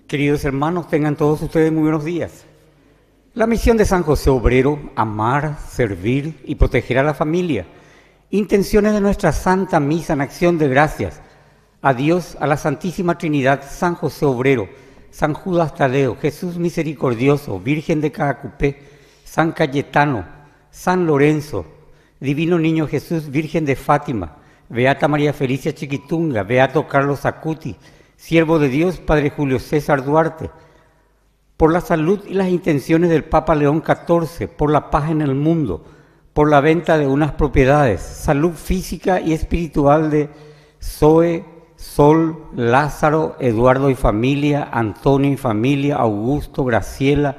Queridos hermanos, tengan todos ustedes muy buenos días. La misión de San José Obrero, amar, servir y proteger a la familia. Intenciones de nuestra Santa Misa en acción de gracias a Dios, a la Santísima Trinidad, San José Obrero, San Judas Tadeo, Jesús Misericordioso, Virgen de Caacupé, San Cayetano, San Lorenzo, Divino Niño Jesús, Virgen de Fátima, Beata María Felicia Chiquitunga, Beato Carlos Acuti, Siervo de Dios, Padre Julio César Duarte, por la salud y las intenciones del Papa León XIV, por la paz en el mundo, por la venta de unas propiedades, salud física y espiritual de Zoe, Sol, Lázaro, Eduardo y familia, Antonio y familia, Augusto, Graciela,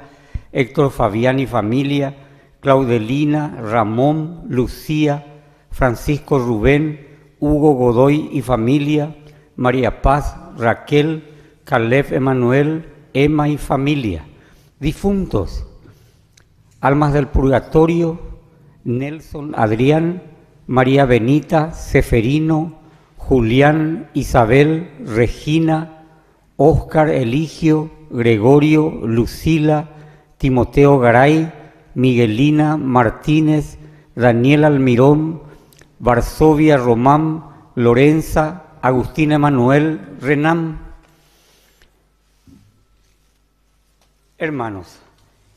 Héctor Fabián y familia, Claudelina, Ramón, Lucía, Francisco Rubén, Hugo Godoy y familia, María Paz, Raquel, Caleb Emanuel, Emma y familia. Difuntos: almas del purgatorio, Nelson Adrián, María Benita, Seferino, Julián, Isabel, Regina, Óscar Eligio, Gregorio, Lucila, Timoteo Garay, Miguelina Martínez, Daniel Almirón, Varsovia Román, Lorenza, Agustín Emanuel, Renán. Hermanos,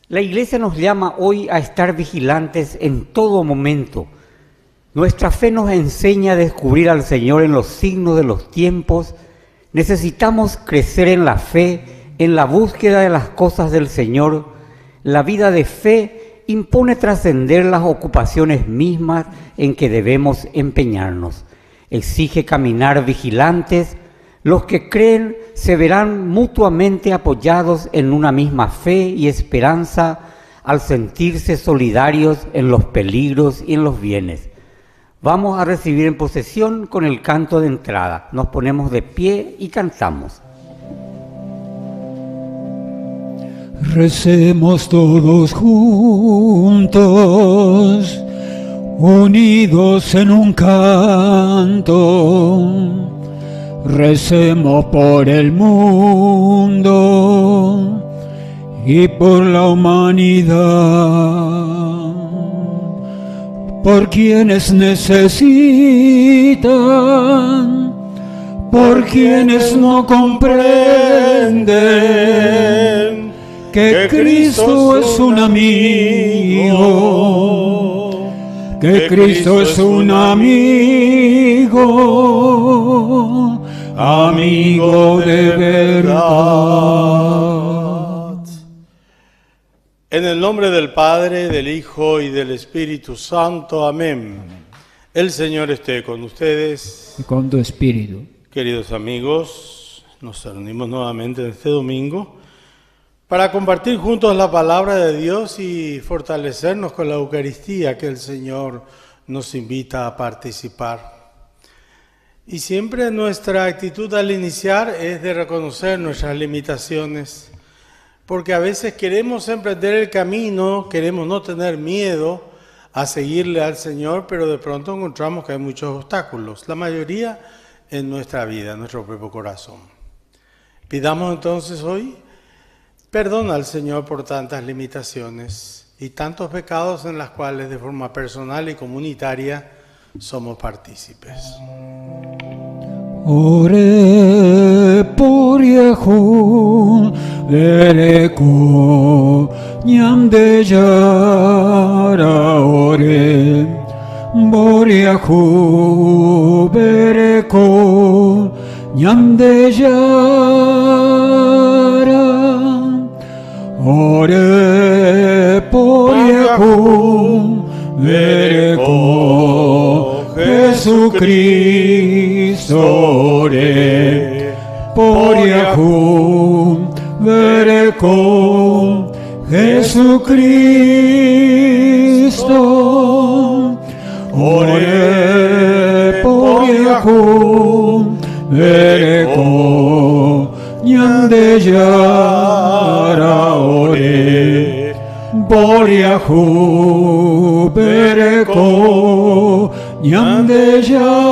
la Iglesia nos llama hoy a estar vigilantes en todo momento. Nuestra fe nos enseña a descubrir al Señor en los signos de los tiempos. Necesitamos crecer en la fe, en la búsqueda de las cosas del Señor. La vida de fe impone trascender las ocupaciones mismas en que debemos empeñarnos. Exige caminar vigilantes. Los que creen se verán mutuamente apoyados en una misma fe y esperanza al sentirse solidarios en los peligros y en los bienes. Vamos a recibir en procesión con el canto de entrada. Nos ponemos de pie y cantamos. Recemos todos juntos, unidos en un canto. Recemos por el mundo y por la humanidad, por quienes necesitan, por quienes no comprenden que Cristo es un amigo, que Cristo es un amigo, amigo de verdad. En el nombre del Padre, del Hijo y del Espíritu Santo. Amén. El Señor esté con ustedes. Y con tu espíritu. Queridos amigos, nos reunimos nuevamente en este domingo para compartir juntos la palabra de Dios y fortalecernos con la Eucaristía que el Señor nos invita a participar. Y siempre nuestra actitud al iniciar es de reconocer nuestras limitaciones, porque a veces queremos emprender el camino, queremos no tener miedo a seguirle al Señor, pero de pronto encontramos que hay muchos obstáculos, la mayoría en nuestra vida, en nuestro propio corazón. Pidamos entonces hoy perdón al Señor por tantas limitaciones y tantos pecados en las cuales de forma personal y comunitaria somos partícipes. Ore por Yahun Dereko Nyam de Yara Ore por Yahun Dereko Nyam de Yara Ore por Yahun Dereko Jesucristo, ore por Yahun Dereko Jesucristo, ore por Yahun Dereko Nyam de Yara, ore por Yahun Dereko Nyam de Yara.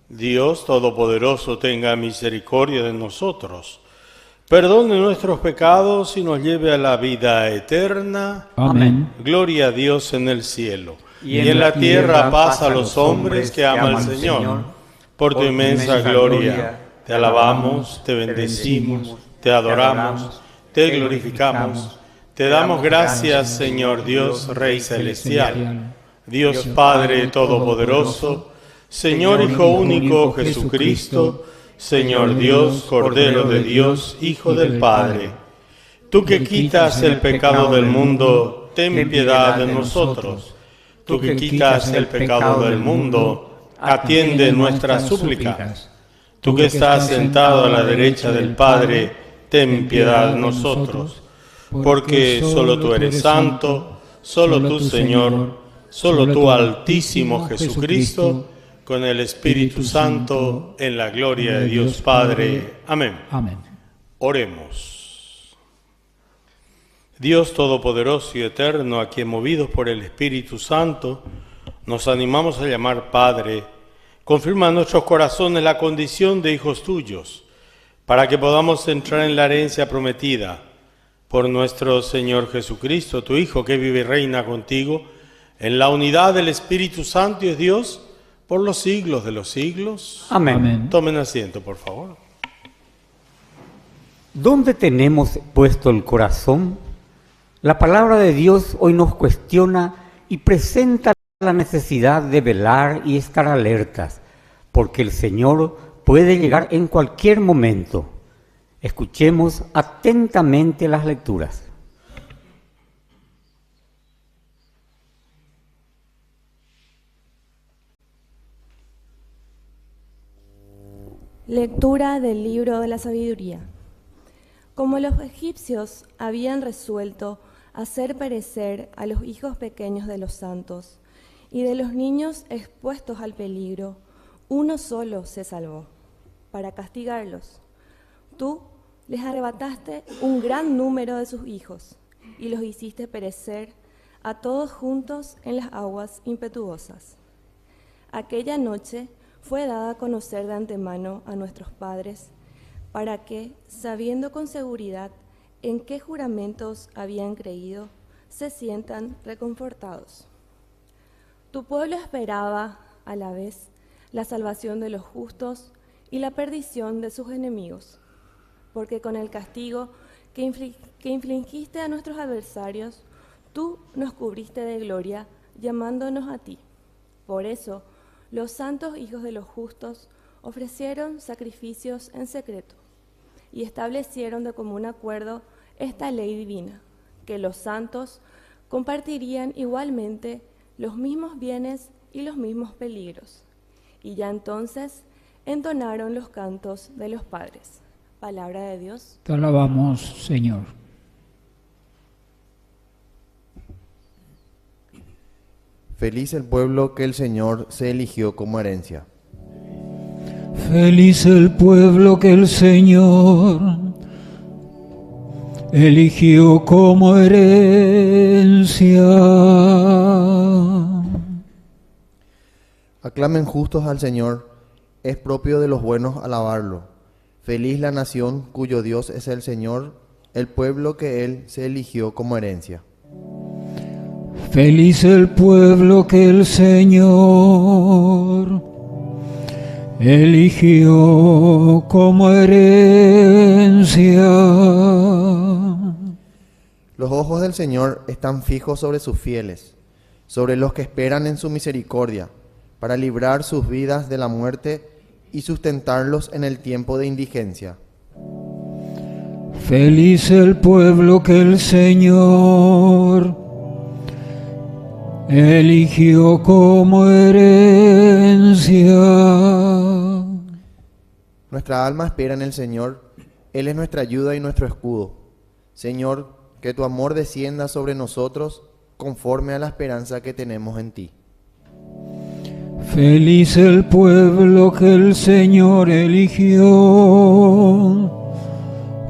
Dios Dios Todopoderoso tenga misericordia de nosotros, perdone nuestros pecados y nos lleve a la vida eterna. Amén. Gloria a Dios en el cielo. Y en la tierra paz a los hombres que ama el Señor. Por tu inmensa gloria, te alabamos, te bendecimos, te adoramos, te glorificamos. Te damos gracias, Señor Dios, Rey Celestial, Dios Padre Todopoderoso, Señor Hijo único Jesucristo, Señor Dios, Cordero de Dios, Hijo del Padre. Tú que quitas el pecado del mundo, ten piedad de nosotros. Tú que quitas el pecado del mundo, atiende nuestras súplicas. Tú que estás sentado a la derecha del Padre, ten piedad de nosotros. Porque solo tú eres santo, solo tú, Señor, solo tú, Altísimo Jesucristo, con el Espíritu Santo, en la gloria de Dios Padre. Amén. Amén. Oremos. Dios Todopoderoso y Eterno, a quien movidos por el Espíritu Santo, nos animamos a llamar Padre, confirma en nuestros corazones la condición de hijos tuyos, para que podamos entrar en la herencia prometida, por nuestro Señor Jesucristo, tu Hijo, que vive y reina contigo, en la unidad del Espíritu Santo y es Dios, por los siglos de los siglos. Amén. Amén. Tomen asiento, por favor. ¿Dónde tenemos puesto el corazón? La palabra de Dios hoy nos cuestiona y presenta la necesidad de velar y estar alertas, porque el Señor puede llegar en cualquier momento. Escuchemos atentamente las lecturas. Lectura del libro de la sabiduría. Como los egipcios habían resuelto hacer perecer a los hijos pequeños de los santos y de los niños expuestos al peligro, uno solo se salvó, para castigarlos. Tú les arrebataste un gran número de sus hijos y los hiciste perecer a todos juntos en las aguas impetuosas. Aquella noche fue dada a conocer de antemano a nuestros padres, para que, sabiendo con seguridad en qué juramentos habían creído, se sientan reconfortados. Tu pueblo esperaba, a la vez, la salvación de los justos y la perdición de sus enemigos, porque con el castigo que infligiste a nuestros adversarios, tú nos cubriste de gloria, llamándonos a ti. Por eso, los santos hijos de los justos ofrecieron sacrificios en secreto y establecieron de común acuerdo esta ley divina, que los santos compartirían igualmente los mismos bienes y los mismos peligros. Y ya entonces entonaron los cantos de los padres. Palabra de Dios. Te alabamos, Señor. Feliz el pueblo que el Señor se eligió como herencia. Feliz el pueblo que el Señor eligió como herencia. Aclamen justos al Señor, es propio de los buenos alabarlo. Feliz la nación cuyo Dios es el Señor, el pueblo que Él se eligió como herencia. Feliz el pueblo que el Señor eligió como herencia. Los ojos del Señor están fijos sobre sus fieles, sobre los que esperan en su misericordia, para librar sus vidas de la muerte y sustentarlos en el tiempo de indigencia. Feliz el pueblo que el Señor eligió como herencia. Nuestra alma espera en el Señor, Él es nuestra ayuda y nuestro escudo. Señor, que tu amor descienda sobre nosotros conforme a la esperanza que tenemos en ti. Feliz el pueblo que el Señor eligió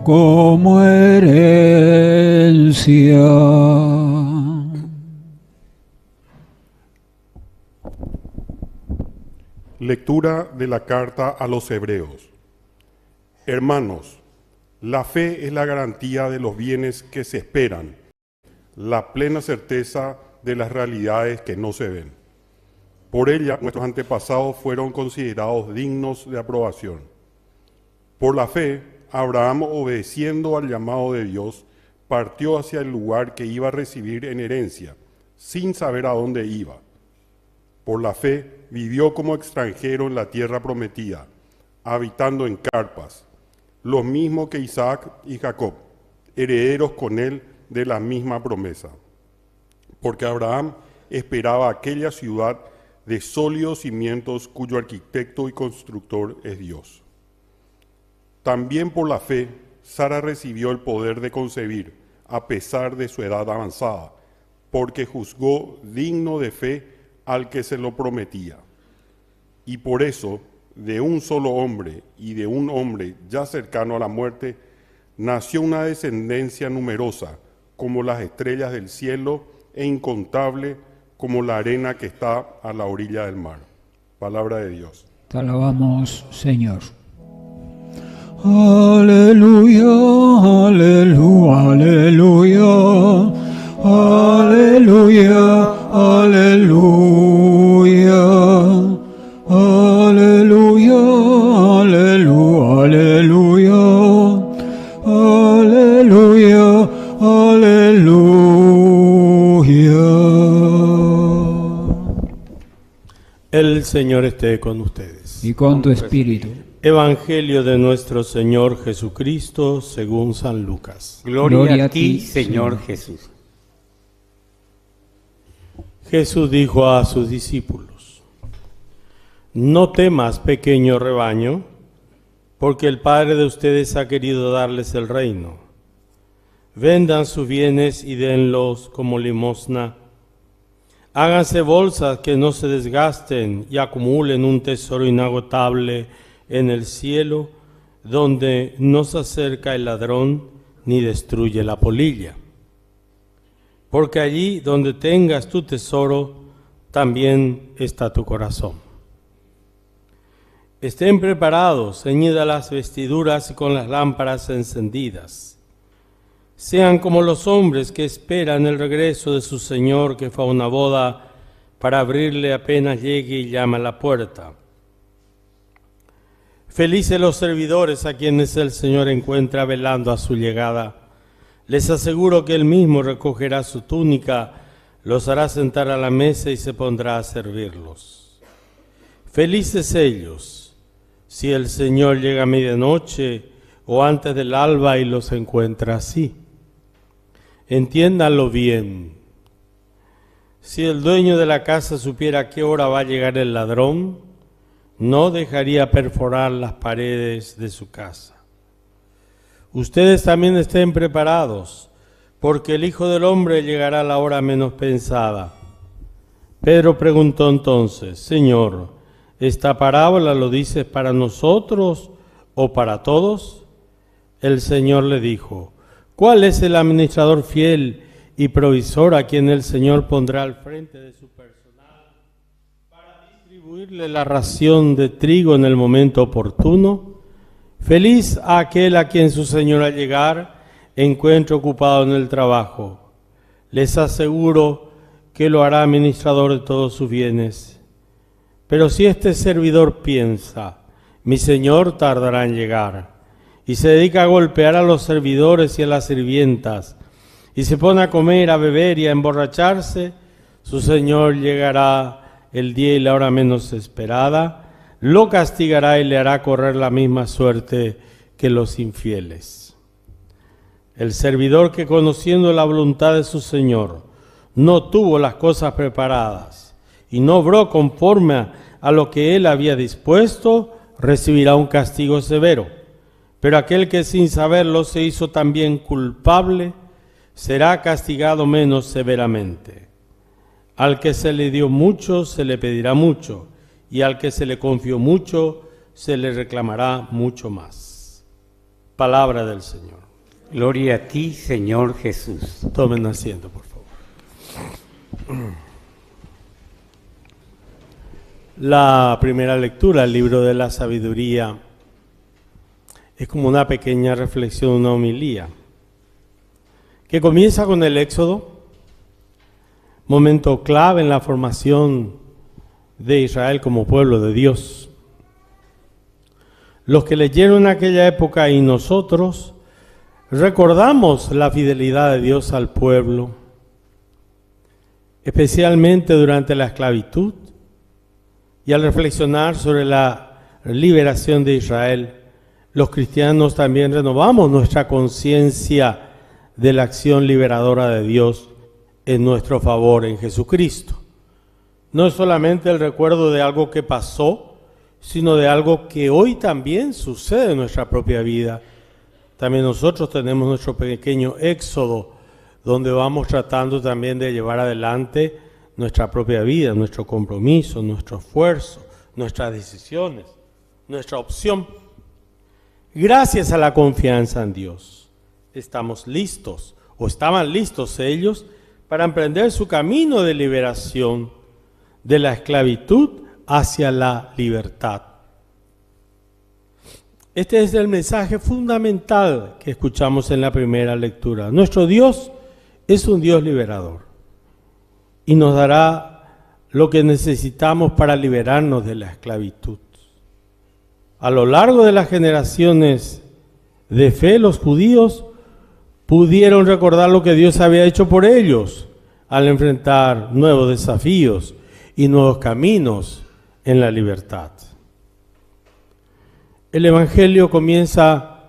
como herencia. Lectura de la carta a los Hebreos. Hermanos, la fe es la garantía de los bienes que se esperan, la plena certeza de las realidades que no se ven. Por ella, nuestros antepasados fueron considerados dignos de aprobación. Por la fe, Abraham, obedeciendo al llamado de Dios, partió hacia el lugar que iba a recibir en herencia, sin saber a dónde iba. Por la fe, vivió como extranjero en la tierra prometida, habitando en carpas, lo mismo que Isaac y Jacob, herederos con él de la misma promesa. Porque Abraham esperaba aquella ciudad de sólidos cimientos cuyo arquitecto y constructor es Dios. También por la fe, Sara recibió el poder de concebir, a pesar de su edad avanzada, porque juzgó digno de fe al que se lo prometía. Y por eso, de un solo hombre y de un hombre ya cercano a la muerte, nació una descendencia numerosa, como las estrellas del cielo, e incontable como la arena que está a la orilla del mar. Palabra de Dios. Te alabamos, Señor. Aleluya, aleluya, aleluya, aleluya, aleluya, aleluya, aleluya, aleluya, aleluya. El Señor esté con ustedes. Y con tu espíritu. Evangelio de nuestro Señor Jesucristo según San Lucas. Gloria a ti, Señor Jesús. Jesús dijo a sus discípulos: no temas, pequeño rebaño, porque el Padre de ustedes ha querido darles el reino. Vendan sus bienes y denlos como limosna. Háganse bolsas que no se desgasten y acumulen un tesoro inagotable en el cielo, donde no se acerca el ladrón ni destruye la polilla. Porque allí donde tengas tu tesoro, también está tu corazón. Estén preparados, ceñidas las vestiduras y con las lámparas encendidas. Sean como los hombres que esperan el regreso de su Señor, que fue a una boda, para abrirle apenas llegue y llama a la puerta. Felices los servidores a quienes el Señor encuentra velando a su llegada. Les aseguro que Él mismo recogerá su túnica, los hará sentar a la mesa y se pondrá a servirlos. Felices ellos, si el Señor llega a medianoche o antes del alba y los encuentra así. Entiéndanlo bien. Si el dueño de la casa supiera a qué hora va a llegar el ladrón, no dejaría perforar las paredes de su casa. Ustedes también estén preparados, porque el Hijo del Hombre llegará a la hora menos pensada. Pedro preguntó entonces: Señor, ¿esta parábola lo dices para nosotros o para todos? El Señor le dijo: ¿cuál es el administrador fiel y provisor a quien el Señor pondrá al frente de su personal para distribuirle la ración de trigo en el momento oportuno? Feliz aquel a quien su Señor al llegar encuentre ocupado en el trabajo. Les aseguro que lo hará administrador de todos sus bienes. Pero si este servidor piensa: mi Señor tardará en llegar, y se dedica a golpear a los servidores y a las sirvientas, y se pone a comer, a beber y a emborracharse, su Señor llegará el día y la hora menos esperada, lo castigará y le hará correr la misma suerte que los infieles. El servidor que, conociendo la voluntad de su Señor, no tuvo las cosas preparadas y no obró conforme a lo que él había dispuesto, recibirá un castigo severo. Pero aquel que sin saberlo se hizo también culpable, será castigado menos severamente. Al que se le dio mucho, se le pedirá mucho, y al que se le confió mucho, se le reclamará mucho más. Palabra del Señor. Gloria a ti, Señor Jesús. Tomen asiento, por favor. La primera lectura, el libro de la sabiduría, es como una pequeña reflexión, una homilía, que comienza con el Éxodo, momento clave en la formación de Israel como pueblo de Dios. Los que leyeron aquella época y nosotros recordamos la fidelidad de Dios al pueblo, especialmente durante la esclavitud, y al reflexionar sobre la liberación de Israel, los cristianos también renovamos nuestra conciencia de la acción liberadora de Dios en nuestro favor en Jesucristo. No es solamente el recuerdo de algo que pasó, sino de algo que hoy también sucede en nuestra propia vida. También nosotros tenemos nuestro pequeño éxodo, donde vamos tratando también de llevar adelante nuestra propia vida, nuestro compromiso, nuestro esfuerzo, nuestras decisiones, nuestra opción. Gracias a la confianza en Dios, estamos listos, o estaban listos ellos, para emprender su camino de liberación de la esclavitud hacia la libertad. Este es el mensaje fundamental que escuchamos en la primera lectura. Nuestro Dios es un Dios liberador y nos dará lo que necesitamos para liberarnos de la esclavitud. A lo largo de las generaciones de fe, los judíos pudieron recordar lo que Dios había hecho por ellos al enfrentar nuevos desafíos y nuevos caminos en la libertad. El Evangelio comienza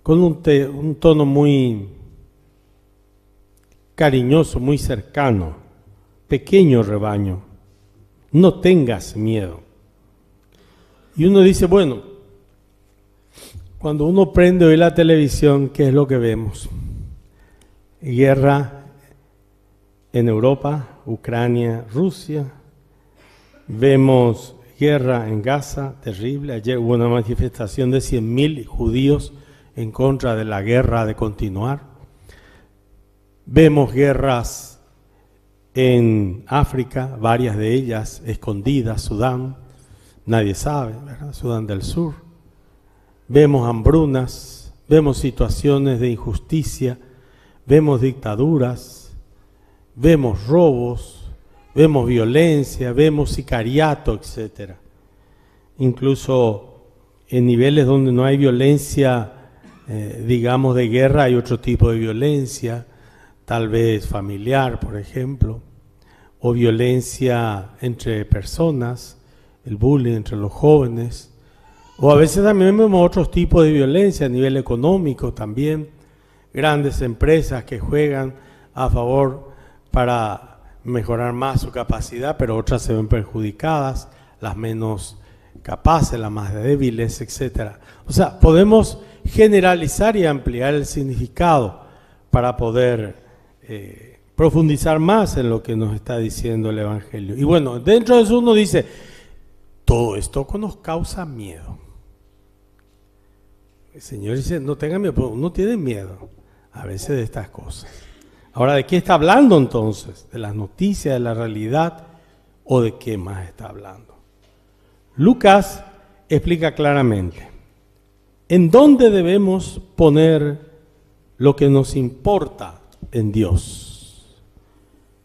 con un tono muy cariñoso, muy cercano. Pequeño rebaño, no tengas miedo. Y uno dice, bueno, cuando uno prende hoy la televisión, ¿qué es lo que vemos? Guerra en Europa, Ucrania, Rusia. Vemos guerra en Gaza, terrible. Ayer hubo una manifestación de 100.000 judíos en contra de la guerra de continuar. Vemos guerras en África, varias de ellas escondidas, Sudán, nadie sabe, ¿verdad? Sudán del Sur. Vemos hambrunas, vemos situaciones de injusticia, vemos dictaduras, vemos robos, vemos violencia, vemos sicariato, etc. Incluso en niveles donde no hay violencia, digamos, de guerra, hay otro tipo de violencia, tal vez familiar, por ejemplo, o violencia entre personas, el bullying entre los jóvenes, o a veces también vemos otros tipos de violencia a nivel económico también, grandes empresas que juegan a favor para mejorar más su capacidad, pero otras se ven perjudicadas, las menos capaces, las más débiles, etc. O sea, podemos generalizar y ampliar el significado para poder profundizar más en lo que nos está diciendo el Evangelio. Y bueno, dentro de eso uno dice, todo esto nos causa miedo. El Señor dice, no tengan miedo, pero uno tiene miedo a veces de estas cosas. Ahora, ¿de qué está hablando entonces? ¿De las noticias, de la realidad o de qué más está hablando? Lucas explica claramente en dónde debemos poner lo que nos importa en Dios.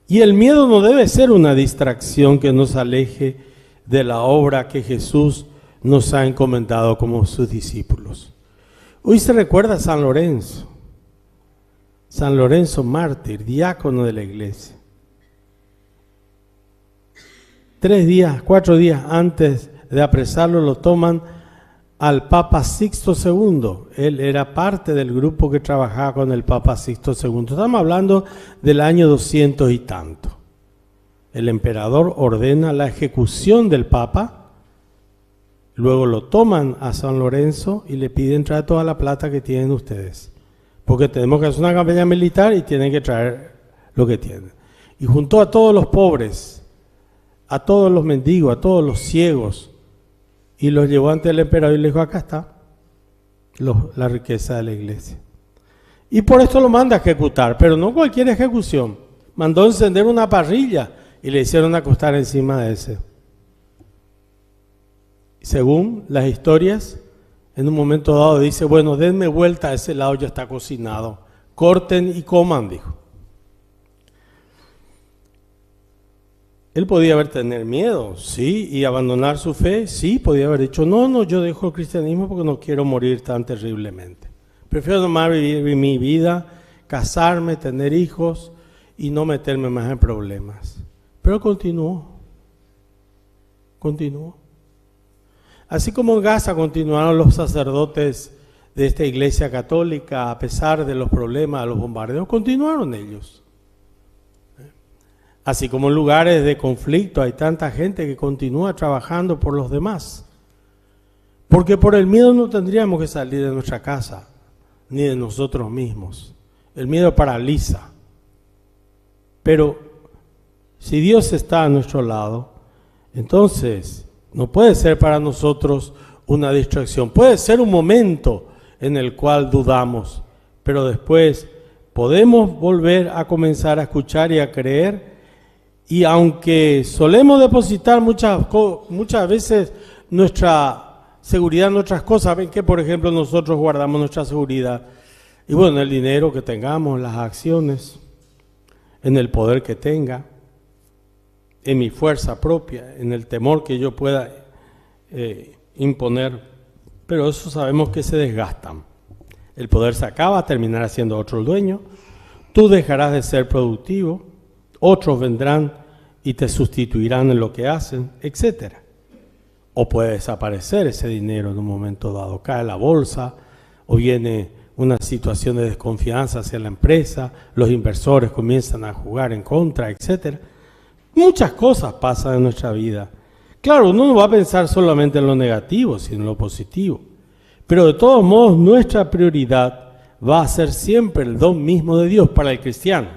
Y el miedo no debe ser una distracción que nos aleje de la obra que Jesús nos ha encomendado como sus discípulos. Hoy se recuerda a San Lorenzo. San Lorenzo mártir, diácono de la iglesia. 4 días antes de apresarlo lo toman al Papa Sixto II. Él era parte del grupo que trabajaba con el Papa Sixto II. Estamos hablando del año 200 y tanto. El emperador ordena la ejecución del Papa, luego lo toman a San Lorenzo y le piden traer toda la plata que tienen ustedes. Porque tenemos que hacer una campaña militar y tienen que traer lo que tienen. Y juntó a todos los pobres, a todos los mendigos, a todos los ciegos, y los llevó ante el emperador y le dijo, acá está la riqueza de la iglesia. Y por esto lo manda a ejecutar, pero no cualquier ejecución. Mandó encender una parrilla y le hicieron acostar encima de ese. según las historias, en un momento dado dice, bueno, denme vuelta a ese lado, ya está cocinado. Corten y coman, dijo. Él podía haber tener miedo, sí, y abandonar su fe, sí, podía haber dicho, no, yo dejo el cristianismo porque no quiero morir tan terriblemente. Prefiero nomás vivir mi vida, casarme, tener hijos y no meterme más en problemas. Pero continuó. Así como en Gaza continuaron los sacerdotes de esta iglesia católica, a pesar de los problemas, de los bombardeos, continuaron ellos. Así como en lugares de conflicto hay tanta gente que continúa trabajando por los demás. Porque por el miedo no tendríamos que salir de nuestra casa, ni de nosotros mismos. El miedo paraliza. Pero si Dios está a nuestro lado, entonces no puede ser para nosotros una distracción. Puede ser un momento en el cual dudamos, pero después podemos volver a comenzar a escuchar y a creer. Y aunque solemos depositar muchas veces nuestra seguridad en otras cosas, ven que por ejemplo nosotros guardamos nuestra seguridad, y bueno, en el dinero que tengamos, en las acciones, en el poder que tenga, en mi fuerza propia, en el temor que yo pueda imponer, pero eso sabemos que se desgastan. El poder se acaba, terminará siendo otro el dueño, tú dejarás de ser productivo, otros vendrán y te sustituirán en lo que hacen, etc. O puede desaparecer ese dinero en un momento dado, cae la bolsa, o viene una situación de desconfianza hacia la empresa, los inversores comienzan a jugar en contra, etc. Muchas cosas pasan en nuestra vida. Claro, uno no va a pensar solamente en lo negativo, sino en lo positivo. Pero de todos modos, nuestra prioridad va a ser siempre el don mismo de Dios para el cristiano.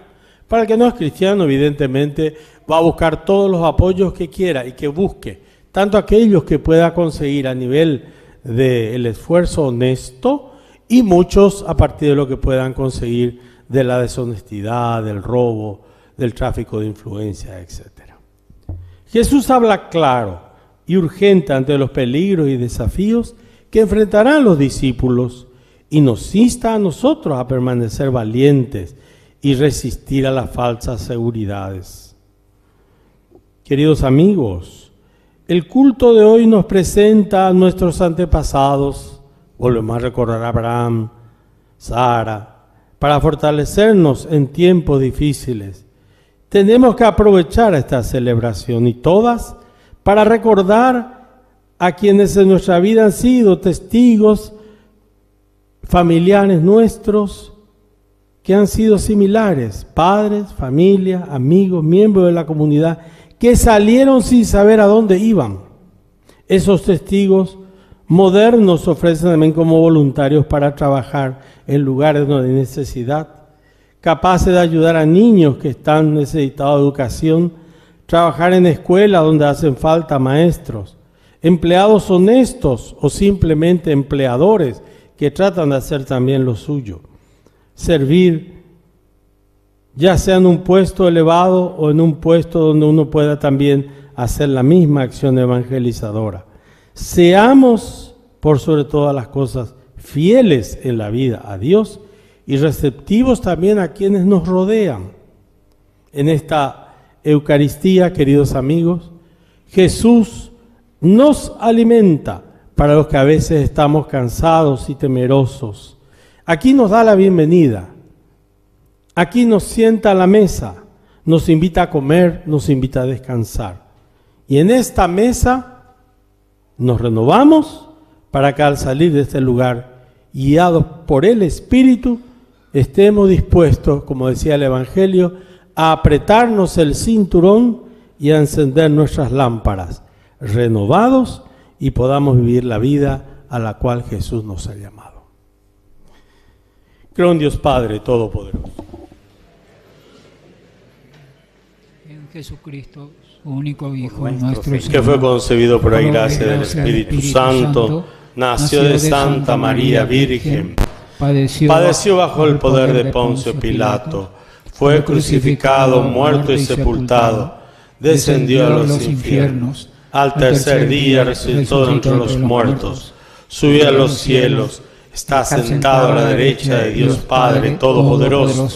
Para el que no es cristiano, evidentemente, va a buscar todos los apoyos que quiera y que busque, tanto aquellos que pueda conseguir a nivel del esfuerzo honesto y muchos a partir de lo que puedan conseguir de la deshonestidad, del robo, del tráfico de influencia, etc. Jesús habla claro y urgente ante los peligros y desafíos que enfrentarán los discípulos y nos insta a nosotros a permanecer valientes y resistir a las falsas seguridades. Queridos amigos, el culto de hoy nos presenta a nuestros antepasados, volvemos a recordar a Abraham, Sara, para fortalecernos en tiempos difíciles. Tenemos que aprovechar esta celebración y todas para recordar a quienes en nuestra vida han sido testigos, familiares nuestros, que han sido similares, padres, familia, amigos, miembros de la comunidad, que salieron sin saber a dónde iban. Esos testigos modernos se ofrecen también como voluntarios para trabajar en lugares donde hay necesidad, capaces de ayudar a niños que están necesitados de educación, trabajar en escuelas donde hacen falta maestros, empleados honestos o simplemente empleadores que tratan de hacer también lo suyo. Servir, ya sea en un puesto elevado o en un puesto donde uno pueda también hacer la misma acción evangelizadora. Seamos, por sobre todas las cosas, fieles en la vida a Dios y receptivos también a quienes nos rodean. En esta Eucaristía, queridos amigos, Jesús nos alimenta para los que a veces estamos cansados y temerosos. Aquí nos da la bienvenida, aquí nos sienta a la mesa, nos invita a comer, nos invita a descansar. Y en esta mesa nos renovamos para que al salir de este lugar, guiados por el Espíritu, estemos dispuestos, como decía el Evangelio, a apretarnos el cinturón y a encender nuestras lámparas, renovados, y podamos vivir la vida a la cual Jesús nos ha llamado. Creo en Dios Padre Todopoderoso. En Jesucristo, su único Hijo, nuestro Señor, que fue concebido por la gracia del Espíritu Santo, nació de Santa María Virgen, padeció bajo el poder de Poncio Pilato, fue crucificado, muerto y sepultado, descendió a los infiernos, al tercer día resucitó de entre los muertos, subió a los cielos, está sentado a la derecha de Dios Padre Todopoderoso.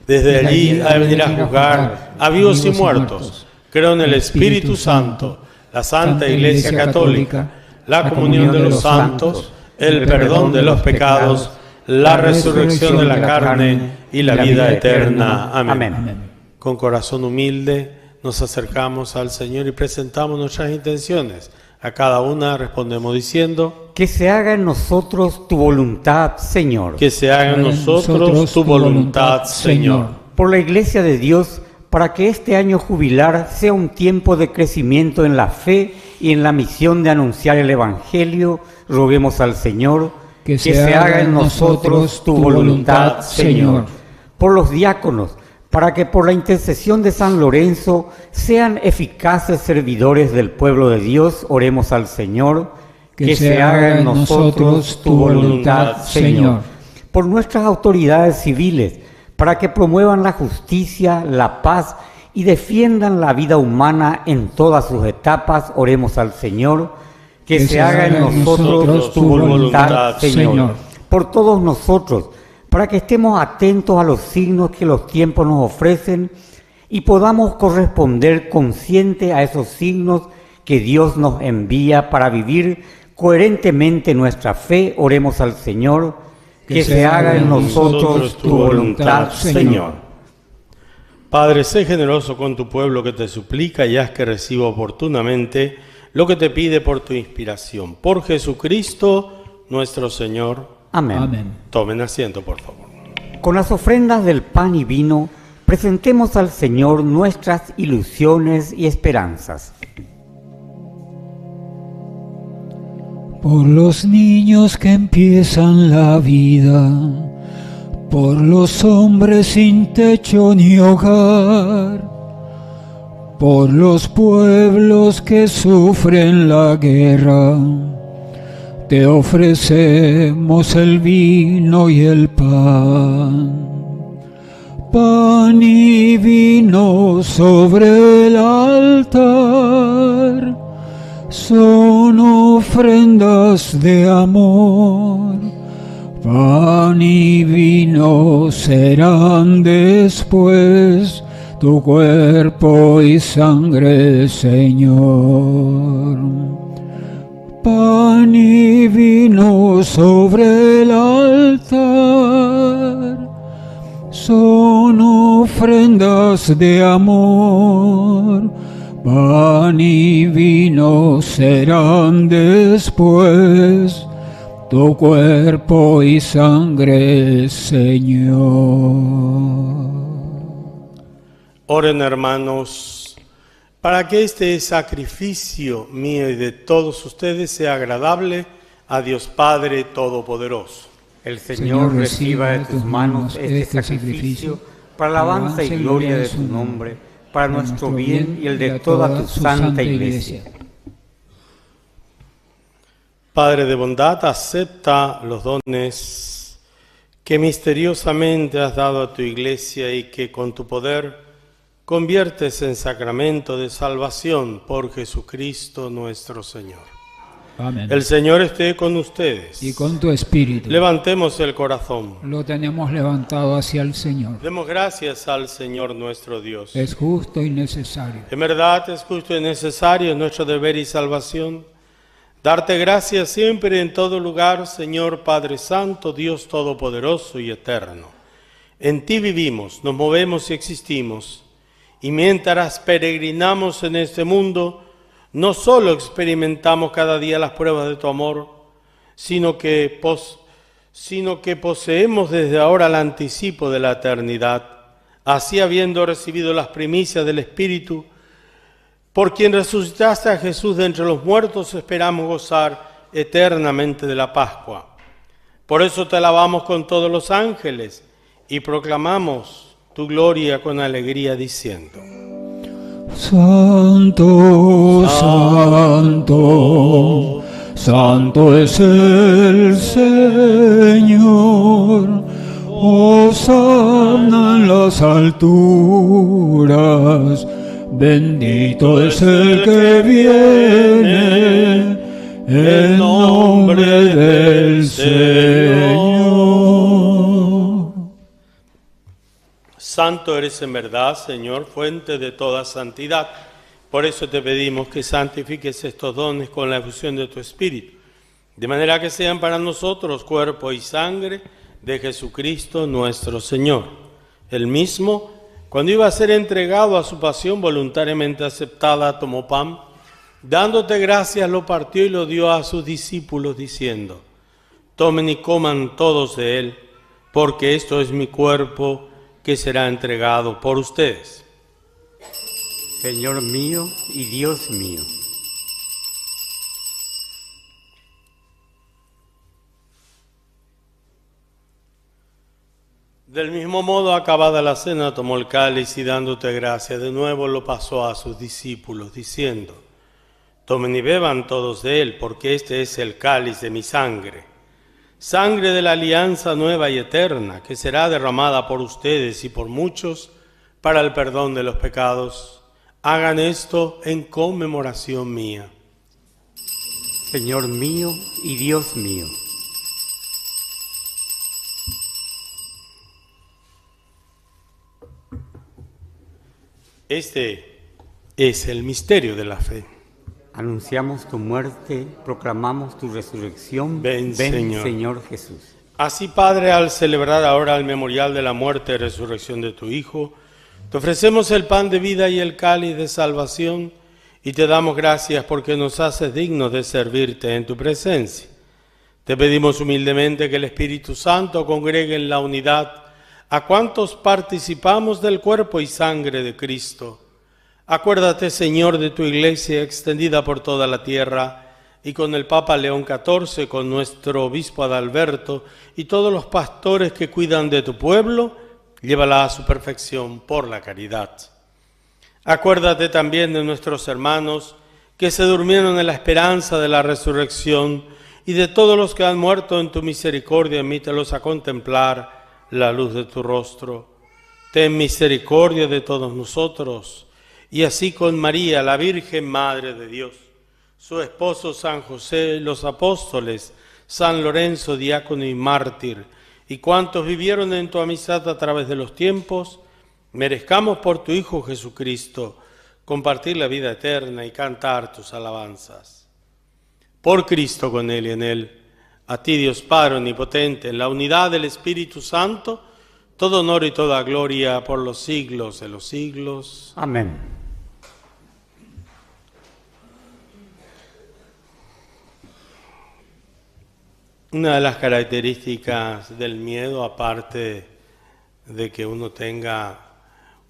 Desde allí ha de venir a juzgar a vivos y muertos. Creo en el Espíritu Santo, la Santa Iglesia Católica, la comunión de los santos, el perdón de los pecados, la resurrección de la carne y la vida eterna. Amén. Con corazón humilde nos acercamos al Señor y presentamos nuestras intenciones. A cada una respondemos diciendo: que se haga en nosotros tu voluntad, Señor. Que se haga en nosotros tu voluntad, Señor. Por la Iglesia de Dios, para que este año jubilar sea un tiempo de crecimiento en la fe y en la misión de anunciar el Evangelio, roguemos al Señor que se haga en nosotros tu voluntad, Señor. Por los diáconos, para que por la intercesión de San Lorenzo sean eficaces servidores del pueblo de Dios, oremos al Señor, que se haga en nosotros tu voluntad, Señor. Por nuestras autoridades civiles, para que promuevan la justicia, la paz y defiendan la vida humana en todas sus etapas, oremos al Señor, que se haga en nosotros tu voluntad, Señor. Por todos nosotros, para que estemos atentos a los signos que los tiempos nos ofrecen y podamos corresponder consciente a esos signos que Dios nos envía para vivir coherentemente nuestra fe, oremos al Señor, que se haga en nosotros tu voluntad, Señor. Padre, sé generoso con tu pueblo que te suplica y haz que reciba oportunamente lo que te pide por tu inspiración. Por Jesucristo nuestro Señor. Amén. Tomen asiento, por favor. Con las ofrendas del pan y vino, presentemos al Señor nuestras ilusiones y esperanzas. Por los niños que empiezan la vida, por los hombres sin techo ni hogar, por los pueblos que sufren la guerra, te ofrecemos el vino y el pan. Pan y vino sobre el altar son ofrendas de amor. Pan y vino serán después tu cuerpo y sangre, Señor. Pan y vino sobre el altar son ofrendas de amor. Pan y vino serán después tu cuerpo y sangre, Señor. Oren, hermanos, para que este sacrificio mío y de todos ustedes sea agradable a Dios Padre Todopoderoso. El Señor reciba de tus manos este sacrificio para alabanza y gloria de tu nombre, para nuestro bien y el de toda tu santa Iglesia. Padre de bondad, acepta los dones que misteriosamente has dado a tu Iglesia y que con tu poder conviertes en sacramento de salvación por Jesucristo nuestro Señor. Amén. El Señor esté con ustedes. Y con tu espíritu. Levantemos el corazón. Lo tenemos levantado hacia el Señor. Demos gracias al Señor nuestro Dios. Es justo y necesario. En verdad es justo y necesario, es nuestro deber y salvación, darte gracias siempre en todo lugar, Señor Padre Santo, Dios Todopoderoso y Eterno. En ti vivimos, nos movemos y existimos, y mientras peregrinamos en este mundo, no solo experimentamos cada día las pruebas de tu amor, sino que poseemos desde ahora el anticipo de la eternidad. Así, habiendo recibido las primicias del Espíritu, por quien resucitaste a Jesús de entre los muertos, esperamos gozar eternamente de la Pascua. Por eso te alabamos con todos los ángeles y proclamamos tu gloria con alegría diciendo: Santo, santo, santo es el Señor. Hosana en las alturas. bendito es el que viene en nombre del Señor. Santo eres en verdad, Señor, fuente de toda santidad. Por eso te pedimos que santifiques estos dones con la efusión de tu Espíritu, de manera que sean para nosotros cuerpo y sangre de Jesucristo nuestro Señor. Él mismo, cuando iba a ser entregado a su pasión voluntariamente aceptada, tomó pan, dándote gracias, lo partió y lo dio a sus discípulos, diciendo: tomen y coman todos de él, porque esto es mi cuerpo que será entregado por ustedes. Señor mío y Dios mío. Del mismo modo, acabada la cena, tomó el cáliz y dándote gracias de nuevo lo pasó a sus discípulos, diciendo: tomen y beban todos de él, porque este es el cáliz de mi sangre, sangre de la alianza nueva y eterna, que será derramada por ustedes y por muchos para el perdón de los pecados. Hagan esto en conmemoración mía. Señor mío y Dios mío. Este es el misterio de la fe. Anunciamos tu muerte, proclamamos tu resurrección. Ven, Señor Jesús. Así, Padre, al celebrar ahora el memorial de la muerte y resurrección de tu Hijo, te ofrecemos el pan de vida y el cáliz de salvación, y te damos gracias porque nos haces dignos de servirte en tu presencia. Te pedimos humildemente que el Espíritu Santo congregue en la unidad a cuantos participamos del cuerpo y sangre de Cristo. Acuérdate, Señor, de tu Iglesia extendida por toda la tierra, y con el Papa León XIV, con nuestro obispo Adalberto y todos los pastores que cuidan de tu pueblo, llévala a su perfección por la caridad. Acuérdate también de nuestros hermanos que se durmieron en la esperanza de la resurrección, y de todos los que han muerto en tu misericordia, admítelos a contemplar la luz de tu rostro. Ten misericordia de todos nosotros, y así con María, la Virgen Madre de Dios, su esposo San José, los apóstoles, San Lorenzo, diácono y mártir, y cuantos vivieron en tu amistad a través de los tiempos, merezcamos por tu Hijo Jesucristo compartir la vida eterna y cantar tus alabanzas. Por Cristo, con Él y en Él, a ti, Dios Padre omnipotente, en la unidad del Espíritu Santo, todo honor y toda gloria por los siglos de los siglos. Amén. Una de las características del miedo, aparte de que uno tenga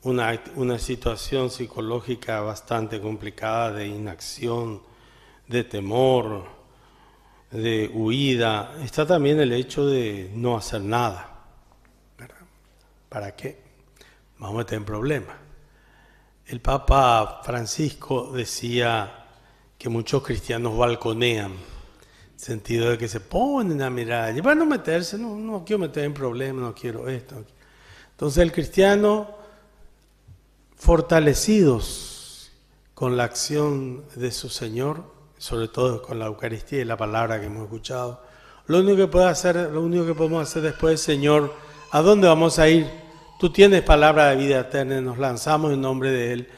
una situación psicológica bastante complicada de inacción, de temor, de huida, está también el hecho de no hacer nada. ¿Verdad? ¿Para qué? Vamos a meter en problemas. El Papa Francisco decía que muchos cristianos balconean, sentido de que se ponen a mirar, y para no meterse, no quiero meter en problemas, no quiero esto. Entonces el cristiano, fortalecidos con la acción de su Señor, sobre todo con la Eucaristía y la palabra que hemos escuchado, lo único que podemos hacer después, Señor, ¿a dónde vamos a ir? Tú tienes palabra de vida eterna y nos lanzamos en nombre de Él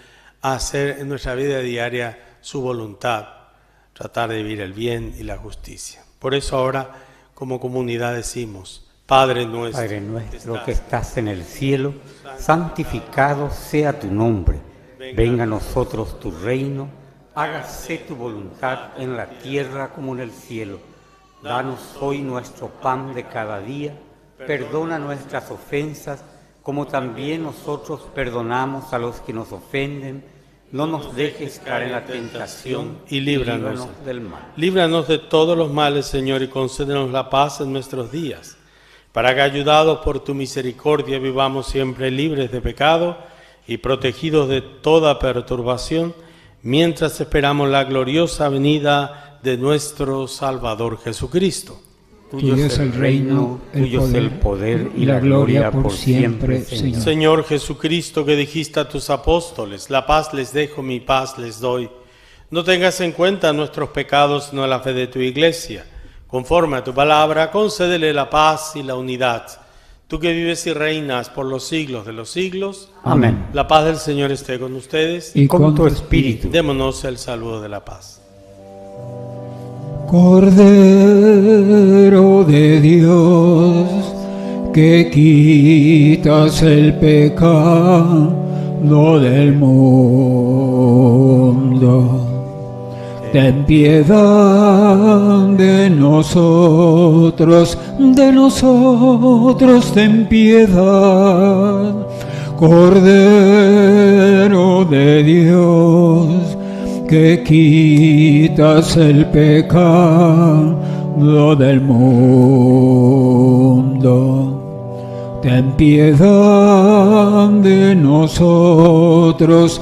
a hacer en nuestra vida diaria su voluntad, tratar de vivir el bien y la justicia. Por eso ahora, como comunidad, decimos: Padre nuestro que estás en el cielo, santificado sea tu nombre. Venga a nosotros tu reino, hágase tu voluntad en la tierra como en el cielo. Danos hoy nuestro pan de cada día, perdona nuestras ofensas, como también nosotros perdonamos a los que nos ofenden. No nos dejes caer en la tentación y líbranos del mal. Líbranos de todos los males, Señor, y concédenos la paz en nuestros días, para que, ayudados por tu misericordia, vivamos siempre libres de pecado y protegidos de toda perturbación, mientras esperamos la gloriosa venida de nuestro Salvador Jesucristo. Tuyo es el reino, tuyo es el poder y la gloria por siempre, Señor. Señor Jesucristo, que dijiste a tus apóstoles, la paz les dejo, mi paz les doy. No tengas en cuenta nuestros pecados, sino la fe de tu Iglesia. Conforme a tu palabra, concédele la paz y la unidad. Tú que vives y reinas por los siglos de los siglos. Amén. La paz del Señor esté con ustedes. Y con tu espíritu. Démonos el saludo de la paz. Cordero de Dios, que quitas el pecado del mundo, ten piedad de nosotros, ten piedad. Cordero de Dios, que quitas el pecado del mundo, ten piedad de nosotros,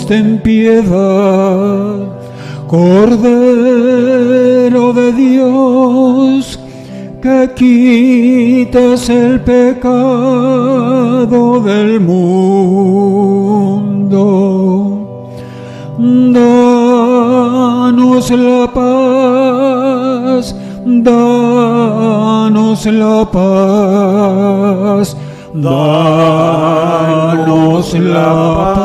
ten piedad. Cordero de Dios, que quitas el pecado del mundo, danos la paz, danos la paz, danos la paz.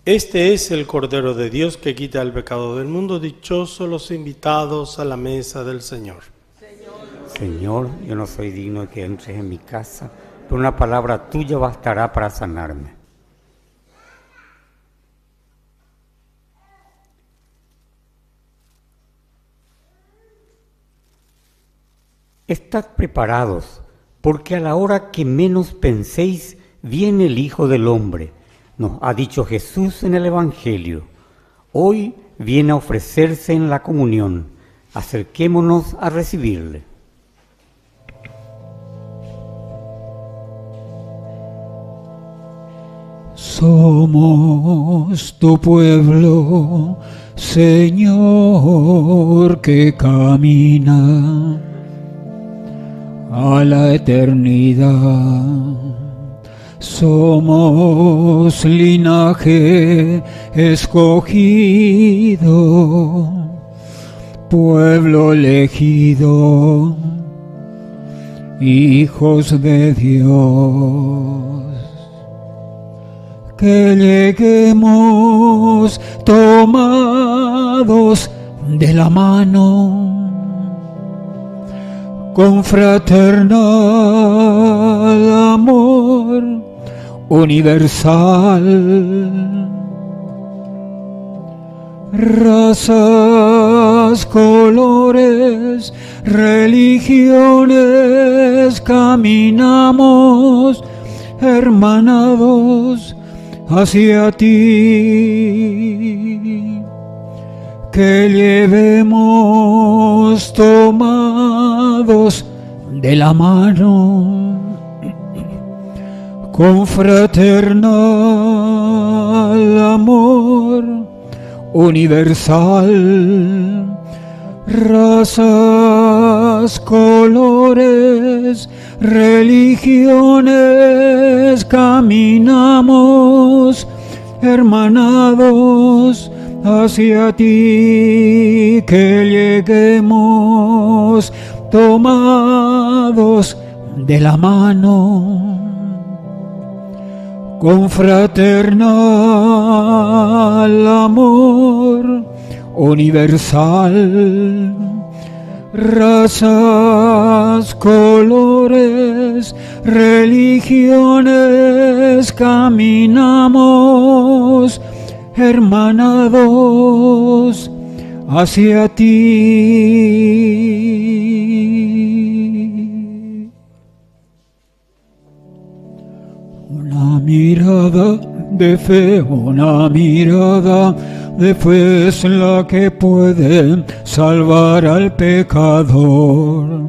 Este es el Cordero de Dios que quita el pecado del mundo. Dichosos los invitados a la mesa del Señor. Señor, yo no soy digno de que entres en mi casa, pero una palabra tuya bastará para sanarme. Estad preparados, porque a la hora que menos penséis, viene el Hijo del Hombre, nos ha dicho Jesús en el Evangelio. Hoy viene a ofrecerse en la comunión. Acerquémonos a recibirle. Somos tu pueblo, Señor, que camina a la eternidad. Somos linaje escogido, pueblo elegido, hijos de Dios. Que lleguemos tomados de la mano, con fraternal amor universal. Razas, colores, religiones, caminamos hermanados hacia ti. Que llevemos tomados de la mano, con fraternal amor universal. Razas, colores, religiones, caminamos hermanados hacia ti. Que lleguemos tomados de la mano, con fraternal amor universal. Razas, colores, religiones, caminamos hermanados hacia ti. Una mirada de fe, una mirada de fe es la que puede salvar al pecador.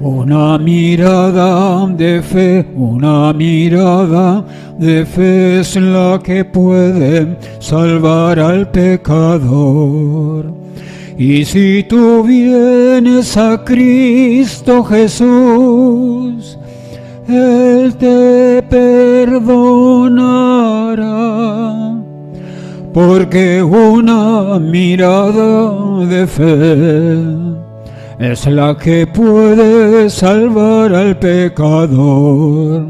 Una mirada de fe, una mirada de fe es la que puede salvar al pecador. Y si tú vienes a Cristo Jesús, Él te perdonará, porque una mirada de fe es la que puede salvar al pecador.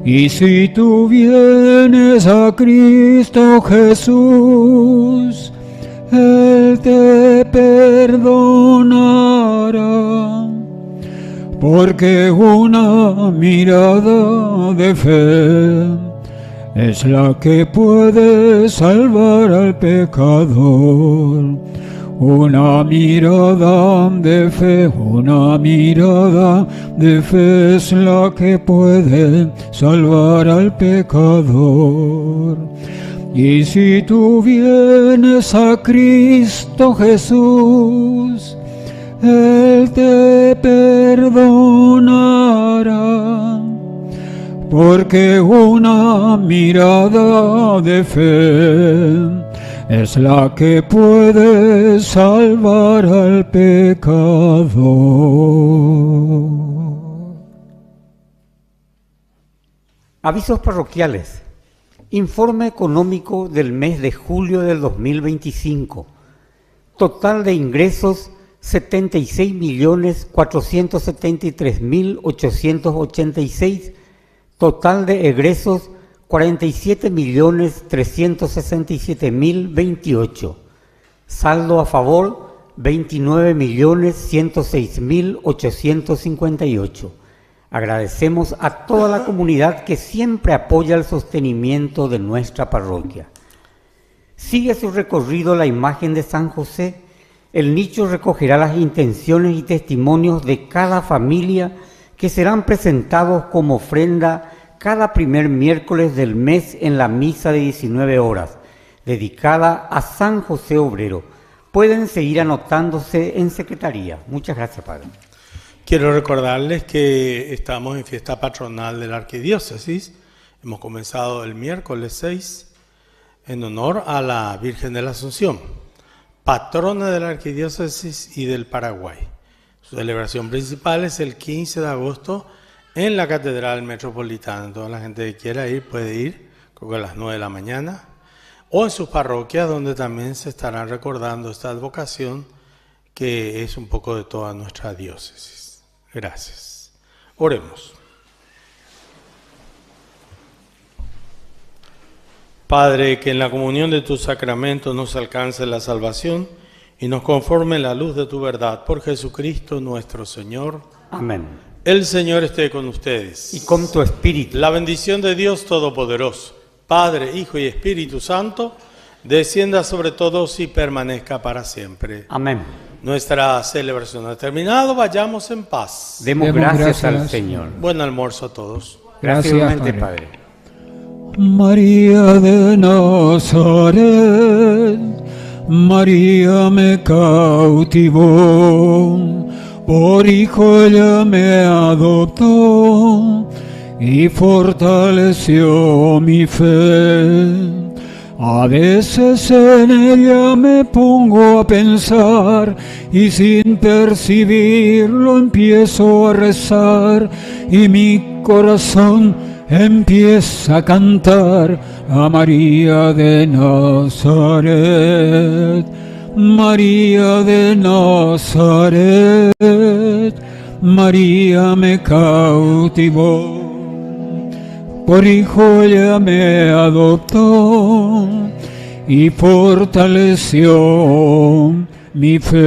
Y si tú vienes a Cristo Jesús, Él te perdonará, porque una mirada de fe es la que puede salvar al pecador. Una mirada de fe, una mirada de fe es la que puede salvar al pecador. Y si tú vienes a Cristo Jesús, Él te perdonará, porque una mirada de fe es la que puede salvar al pecador. Avisos parroquiales. Informe económico del mes de julio del 2025. Total de ingresos 76.473.886. Total de egresos 47.367.028. Saldo a favor 29.106.858. Agradecemos a toda la comunidad que siempre apoya el sostenimiento de nuestra parroquia. Sigue su recorrido la imagen de San José. El nicho recogerá las intenciones y testimonios de cada familia que serán presentados como ofrenda cada primer miércoles del mes en la misa de 19 horas, dedicada a San José Obrero. Pueden seguir anotándose en secretaría. Muchas gracias, Padre. Quiero recordarles que estamos en fiesta patronal de la Arquidiócesis. Hemos comenzado el miércoles 6 en honor a la Virgen de la Asunción, patrona de la Arquidiócesis y del Paraguay. Su celebración principal es el 15 de agosto en la Catedral Metropolitana. Toda la gente que quiera ir puede ir, creo que a las 9 de la mañana, o en sus parroquias, donde también se estarán recordando esta advocación que es un poco de toda nuestra diócesis. Gracias. Oremos. Padre, que en la comunión de tus sacramentos nos alcance la salvación y nos conforme la luz de tu verdad. Por Jesucristo nuestro Señor. Amén. El Señor esté con ustedes. Y con tu espíritu. La bendición de Dios Todopoderoso, Padre, Hijo y Espíritu Santo, descienda sobre todos y permanezca para siempre. Amén. Nuestra celebración ha terminado. Vayamos en paz. Demos gracias al Señor. Buen almuerzo a todos. Gracias, Igualmente, Padre. Padre. María de Nazaret, María me cautivó, por hijo ella me adoptó y fortaleció mi fe. A veces en ella me pongo a pensar y sin percibirlo empiezo a rezar y mi corazón empieza a cantar a María de Nazaret. María de Nazaret, María me cautivó. Por hijo ella me adoptó y fortaleció mi fe.